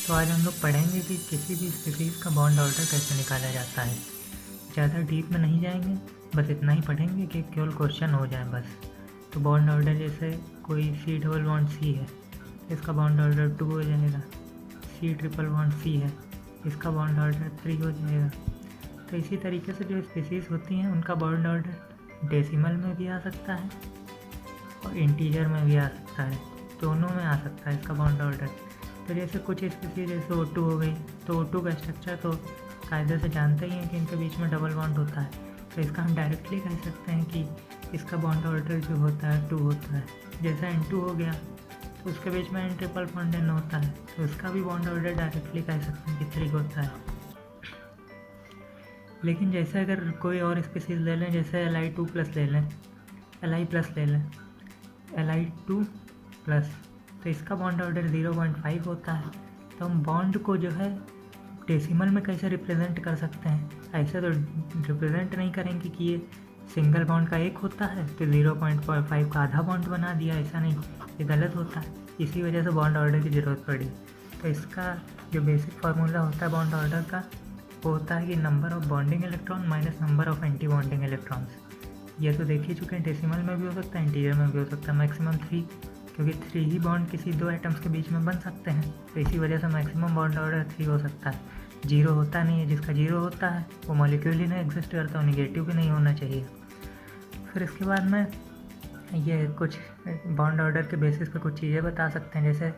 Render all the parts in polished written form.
तो आज हम लोग पढ़ेंगे कि किसी भी स्पीशीज़ का बॉन्ड ऑर्डर कैसे निकाला जाता है। ज़्यादा डीप में नहीं जाएंगे, बस इतना ही पढ़ेंगे कि केवल क्वेश्चन हो जाए बस। तो बॉन्ड ऑर्डर जैसे कोई सी डबल बॉन्ड सी है, इसका बॉन्ड ऑर्डर 2 हो जाएगा। सी ट्रिपल बॉन्ड सी है, इसका बॉन्ड ऑर्डर 3 हो जाएगा। तो इसी तरीके से जो स्पीशीज़ होती हैं उनका बॉन्ड ऑर्डर डेसिमल में भी आ सकता है और इंटीजर में भी आ सकता है, दोनों में आ सकता है इसका बॉन्ड ऑर्डर। तो जैसे कुछ स्पीशीज जैसे O2 हो गई, तो O2 का स्ट्रक्चर तो कायदे से जानते ही हैं कि इनके बीच में डबल बॉन्ड होता है। तो इसका हम डायरेक्टली कह सकते हैं कि इसका बॉन्ड ऑर्डर जो होता है 2 होता है। जैसा N2 हो गया तो उसके बीच में N ट्रिपल बॉन्ड N होता है, तो इसका भी बॉन्ड ऑर्डर डायरेक्टली कह सकते हैं कि 3 होता है। लेकिन जैसे अगर कोई और स्पीशीज़ ले लें, जैसे Li2+ ले लें, Li+ ले लें, Li2+, तो इसका बॉन्ड ऑर्डर 0.5 होता है। तो हम बॉन्ड को जो है डेसिमल में कैसे रिप्रेजेंट कर सकते हैं? ऐसे तो रिप्रेजेंट नहीं करेंगे कि ये सिंगल बॉन्ड का एक होता है तो 0.5 का आधा बॉन्ड बना दिया, ऐसा नहीं, ये गलत होता है। इसी वजह से बॉन्ड ऑर्डर की ज़रूरत पड़ी। तो इसका जो बेसिक फार्मूला होता है बॉन्ड ऑर्डर का, वो होता है कि number of bonding electron minus number of anti bonding electrons. ये तो देख ही चुके हैं, डेसिमल में भी हो सकता है, इंटीजर में भी हो सकता है। मैक्सिमम 3, क्योंकि 3 ही बॉन्ड किसी 2 एटम्स के बीच में बन सकते हैं, तो इसी वजह से मैक्सिमम बॉन्ड ऑर्डर 3 हो सकता है। 0 होता नहीं है, जिसका 0 होता है वो मॉलिक्यूल ही नहीं एग्जिस्ट करता, निगेटिव भी नहीं होना चाहिए। फिर इसके बाद में ये कुछ बॉन्ड ऑर्डर के बेसिस पे कुछ चीज़ें बता सकते हैं, जैसे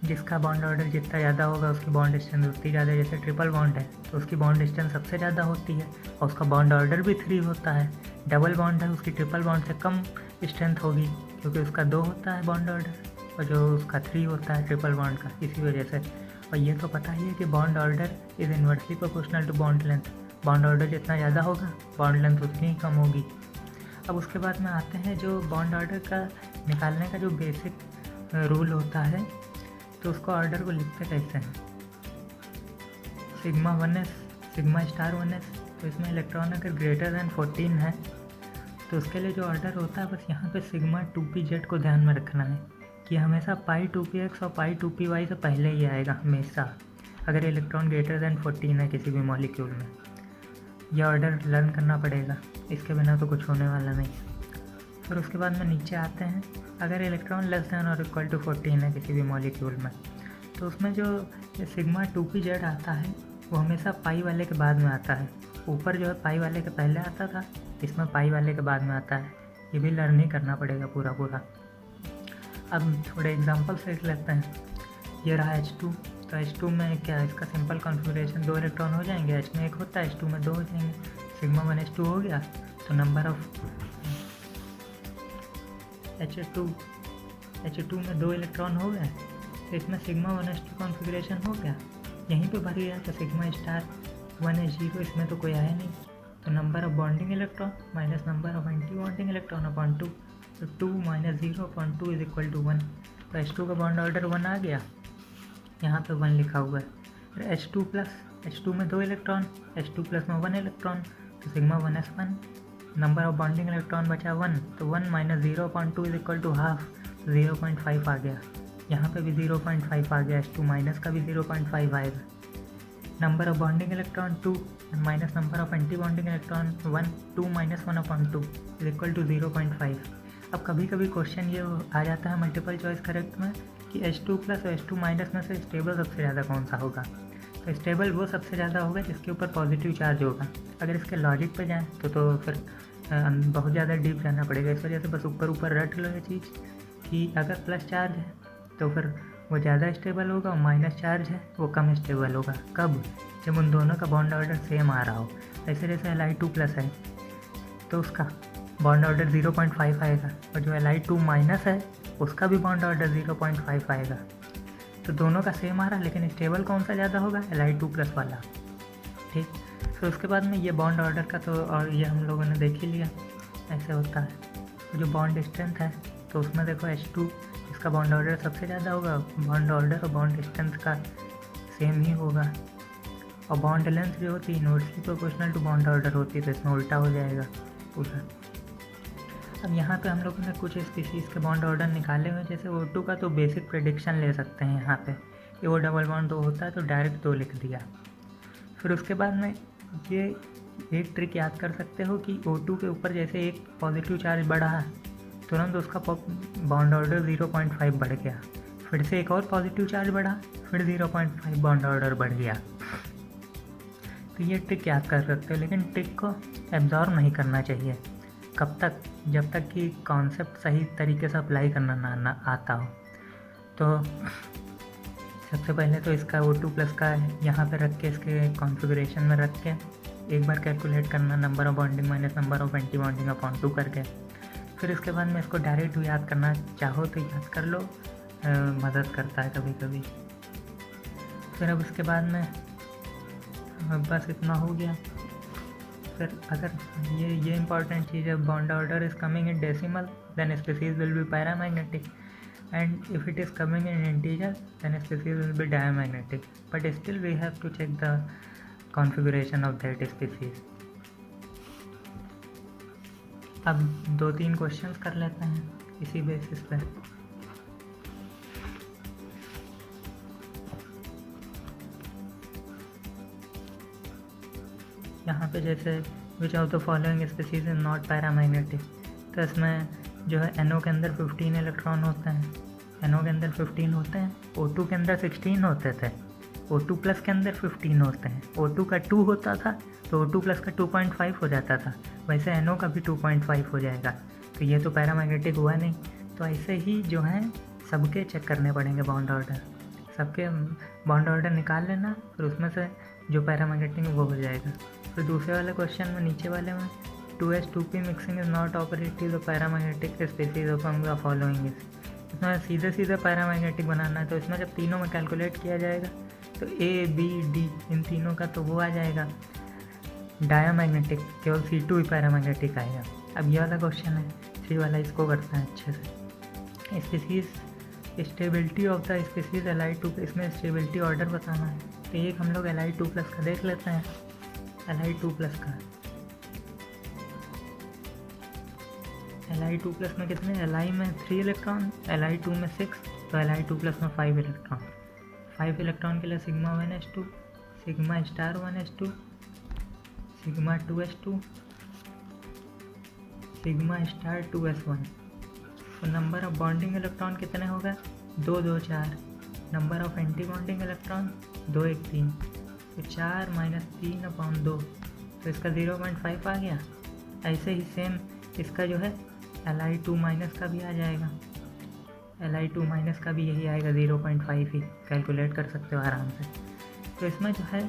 जिसका बॉन्ड ऑर्डर जितना ज़्यादा होगा उसकी बॉन्ड डिस्टेंस उतनी ज़्यादा। जैसे ट्रिपल बॉन्ड है तो उसकी बॉन्ड डिस्टेंस सबसे ज़्यादा होती है और उसका बॉन्ड ऑर्डर भी 3 होता है। डबल बॉन्ड है, उसकी ट्रिपल बॉन्ड से कम स्ट्रेंथ होगी क्योंकि उसका 2 होता है बॉन्ड ऑर्डर और जो उसका 3 होता है ट्रिपल बॉन्ड का, इसी वजह से। और ये तो पता ही है कि bond order is inversely proportional to bond length. Bond order जितना ज़्यादा होगा बॉन्ड लेंथ उतनी ही कम होगी। अब उसके बाद में आते हैं जो बॉन्ड ऑर्डर का निकालने का जो बेसिक रूल होता है, तो उसको ऑर्डर को लिखते कैसे हैं? Sigma 1s, sigma star 1s। तो इसमें इलेक्ट्रॉन अगर ग्रेटर दैन 14 है तो उसके लिए जो ऑर्डर होता है, बस यहाँ पे सिग्मा 2pz को ध्यान में रखना है कि हमेशा पाई 2px और पाई 2py से पहले ही आएगा हमेशा, अगर इलेक्ट्रॉन ग्रेटर दैन 14 है किसी भी मॉलिक्यूल में। यह ऑर्डर लर्न करना पड़ेगा, इसके बिना तो कुछ होने वाला नहीं। फिर उसके बाद में नीचे आते हैं, अगर इलेक्ट्रॉन लेस दैन और इक्वल टू 14 है किसी भी मॉलिक्यूल में, तो उसमें जो सिग्मा 2pz आता है वो हमेशा पाई वाले के बाद में आता है। ऊपर जो है पाई वाले के पहले आता था, इसमें पाई वाले के बाद में आता है। ये भी लर्न ही करना पड़ेगा पूरा। अब थोड़े एग्जांपल से लेते हैं। ये रहा H2, तो H2 में क्या है, इसका सिंपल कॉन्फ़िगरेशन 2 इलेक्ट्रॉन हो जाएंगे, H में 1 होता है, H2 में 2 हो जाएंगे। सिग्मा 1s2 हो गया, तो नंबर ऑफ H2 में 2 इलेक्ट्रॉन हो गए, तो इसमें सिग्मा 1s2 कॉन्फ़िगरेशन हो गया। यहीं पे भर गया, तो सिग्मा स्टार 1s0, इसमें तो कोई आया नहीं, तो number of bonding electron minus number of anti bonding electron upon 2, तो 2 - 0 अपॉन 2 इज इक्वल टू 1। तो H2 का बॉन्ड ऑर्डर 1 आ गया, यहाँ पे 1 लिखा हुआ है। फिर H2 में 2 इलेक्ट्रॉन, H2+ में 1 इलेक्ट्रॉन, तो sigma 1s1, number of bonding electron बचा 1, तो 1 - 0 upon 2 is equal to half, 0.5 आ गया। यहाँ पे भी 0.5 आ गया, H2 माइनस का भी 0.5 आएगा। Number of bonding electron 2 minus number of anti bonding electron 1, 2 - 1 upon 2 is equal to 0.5। अब कभी कभी क्वेश्चन ये आ जाता है मल्टीपल चॉइस करेक्ट में कि H2+ और H2- में से स्टेबल सबसे ज़्यादा कौन सा होगा? तो स्टेबल वो सबसे ज़्यादा होगा जिसके ऊपर पॉजिटिव चार्ज होगा। अगर इसके लॉजिक पे जाएँ तो फिर बहुत ज़्यादा डीप जाना पड़ेगा। इस वजह से बस ऊपर रट लो ये चीज़ कि अगर प्लस चार्ज है तो फिर वो ज़्यादा स्टेबल होगा और माइनस चार्ज है वो कम स्टेबल होगा। कब? जब उन दोनों का बॉन्ड ऑर्डर सेम आ रहा हो। ऐसे जैसे Li2+ है तो उसका बॉन्ड ऑर्डर 0.5 आएगा, और जो Li2- है उसका भी बॉन्ड ऑर्डर 0.5 आएगा। तो दोनों का सेम आ रहा है, लेकिन स्टेबल कौन सा ज़्यादा होगा? Li2+ वाला। ठीक, फिर उसके बाद में ये बॉन्ड ऑर्डर का तो और ये हम लोगों ने देख ही लिया ऐसे होता है। तो जो बॉन्ड स्ट्रेंथ है तो उसमें देखो H2 इसका बॉन्ड ऑर्डर सबसे ज़्यादा होगा, बॉन्ड ऑर्डर और बॉन्ड स्ट्रेंथ का सेम ही होगा। और बॉन्ड लेंथ जो होती है inversely proportional to bond order होती है, तो इसमें उल्टा हो जाएगा पूरा। अब यहाँ पे हम लोगों ने कुछ स्पीशीज़ के बॉन्ड ऑर्डर निकाले हुए, जैसे O2 का तो बेसिक प्रेडिक्शन ले सकते हैं यहाँ पे वो डबल बॉन्ड 2 होता है तो डायरेक्ट 2 लिख दिया। फिर उसके बाद में ये एक ट्रिक याद कर सकते हो कि O2 के ऊपर जैसे एक पॉजिटिव चार्ज बढ़ा है तुरंत उसका बॉन्ड ऑर्डर 0.5 बढ़ गया, फिर से एक और पॉजिटिव चार्ज बढ़ा, फिर 0.5 बॉन्ड ऑर्डर बढ़ गया। तो ये ट्रिक याद कर सकते हो, लेकिन ट्रिक को एब्जॉर्व नहीं करना चाहिए कब तक, जब तक कि कॉन्सेप्ट सही तरीके से अप्लाई करना ना आता हो। तो सबसे पहले तो इसका O2+ का यहाँ पे रख के इसके कॉन्फ़िगरेशन में रख के एक बार कैलकुलेट करना, number of bonding minus number of anti bonding upon 2 करके। फिर इसके बाद में इसको डायरेक्ट याद करना चाहो तो याद कर लो, मदद करता है कभी कभी। फिर अब इसके बाद में बस इतना हो गया। फिर अगर ये इंपॉर्टेंट चीज़ है, bond order is coming in decimal then species will be paramagnetic, and if it is coming in integer then species will be diamagnetic, but still we have to check the configuration of that species. अब 2-3 questions कर लेते हैं इसी basis पर। यहाँ पे जैसे विच of the following species is not paramagnetic, तो इसमें जो है NO के अंदर 15 इलेक्ट्रॉन होते हैं, NO के अंदर 15 होते हैं, O2 के अंदर 16 होते थे, O2+ के अंदर 15 होते हैं, O2 का 2 होता था तो O2+ का 2.5 हो जाता था, वैसे NO का भी 2.5 हो जाएगा। तो ये तो पैरामैग्नेटिक हुआ नहीं, तो ऐसे ही जो है सबके चेक करने पड़ेंगे बॉन्ड ऑर्डर, सबके बॉन्ड ऑर्डर निकाल लेना, फिर उसमें से जो पैरामैग्नेटिक वो हो जाएगा। फिर दूसरे वाले क्वेश्चन में नीचे वाले में 2s2p mixing is not operative the paramagnetic species of the following is, इसमें सीधे बनाना बनाना है। तो इसमें जब तीनों में कैलकुलेट किया जाएगा तो A, B, D इन तीनों का तो वो आ जाएगा डायामैग्नेटिक, केवल C2 ही पैरामैग्नेटिक आएगा। अब ये वाला क्वेश्चन है 3 वाला, इसको करते हैं अच्छे से। Species stability of the species Li2, इसमें स्टेबिलिटी ऑर्डर बताना है। तो एक हम लोग Li2+ का देख लेते हैं, Li2+ का Li2+ में कितने, Li में 3 इलेक्ट्रॉन, Li2 में 6, तो Li2+ में 5 इलेक्ट्रॉन। 5 इलेक्ट्रॉन के लिए sigma 1s2, sigma star 1s2, sigma 2s2, sigma star 2s1। तो नंबर ऑफ बॉन्डिंग इलेक्ट्रॉन कितने हो गए, 2 2 4। Number of anti bonding electron 2 1 3, तो 4 - 3/2, तो इसका 0.5 आ गया। ऐसे ही सेम इसका जो है Li2- का भी आ जाएगा, Li2- का भी यही आएगा 0.5 ही, कैलकुलेट कर सकते हो आराम से। तो इसमें जो है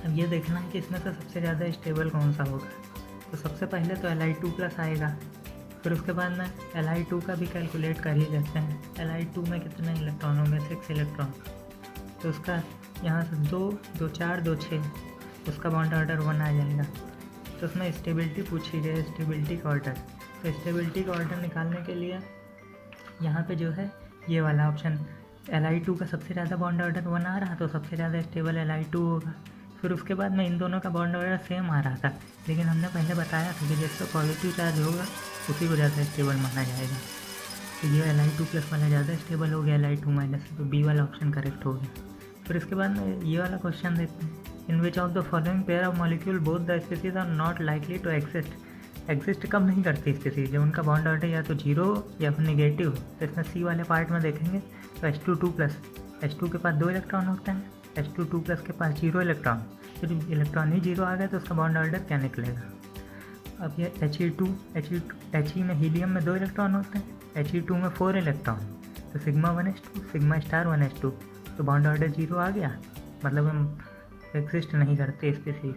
अब ये देखना है कि इसमें से सबसे ज़्यादा स्टेबल कौन सा होगा। तो सबसे पहले तो Li2+ आएगा, फिर उसके बाद में Li2 का भी कैलकुलेट कर ही लेते हैं। Li2 में कितने इलेक्ट्रॉन होंगे, 6 इलेक्ट्रॉन, तो उसका यहाँ से 2 2 4 2 6, उसका बॉन्ड ऑर्डर 1 आ जाएगा। तो उसमें स्टेबिलिटी पूछी गई, स्टेबिलिटी का ऑर्डर। तो स्टेबिलिटी का ऑर्डर निकालने के लिए यहाँ पे जो है ये वाला ऑप्शन, Li2 का सबसे ज़्यादा बॉन्ड ऑर्डर 1 आ रहा, तो सबसे ज़्यादा स्टेबल Li2 होगा। फिर उसके बाद में इन दोनों का बॉन्ड ऑर्डर सेम आ रहा था, लेकिन हमने पहले बताया था कि जिसका पॉजिटिव चार्ज होगा उसी को ज़्यादा स्टेबल माना जाएगा। तो ये Li2+ वाला ज़्यादा स्टेबल हो गया Li2- से, तो B वाला ऑप्शन करेक्ट हो गया। फिर इसके बाद में ये वाला क्वेश्चन देखते हैं, in which of the following pair of molecule both the species are not likely to exist कब नहीं करती स्पीसीज, जब उनका बॉन्ड ऑर्डर या तो 0 या फिर नेगेटिव। तो इसमें C वाले पार्ट में देखेंगे तो H2 H2 के पास 2 इलेक्ट्रॉन होते हैं, H2 के पास 0 इलेक्ट्रॉन, तो जब इलेक्ट्रॉन ही 0 आ गए तो उसका बॉन्ड ऑर्डर क्या निकलेगा। अब ये He में हीलियम में 2 इलेक्ट्रॉन होते हैं, He2 में 4 इलेक्ट्रॉन, तो sigma 1s2 sigma star 1s2, तो बॉन्ड ऑर्डर 0 आ गया, मतलब हम एग्जिस्ट नहीं करते स्पीसीज।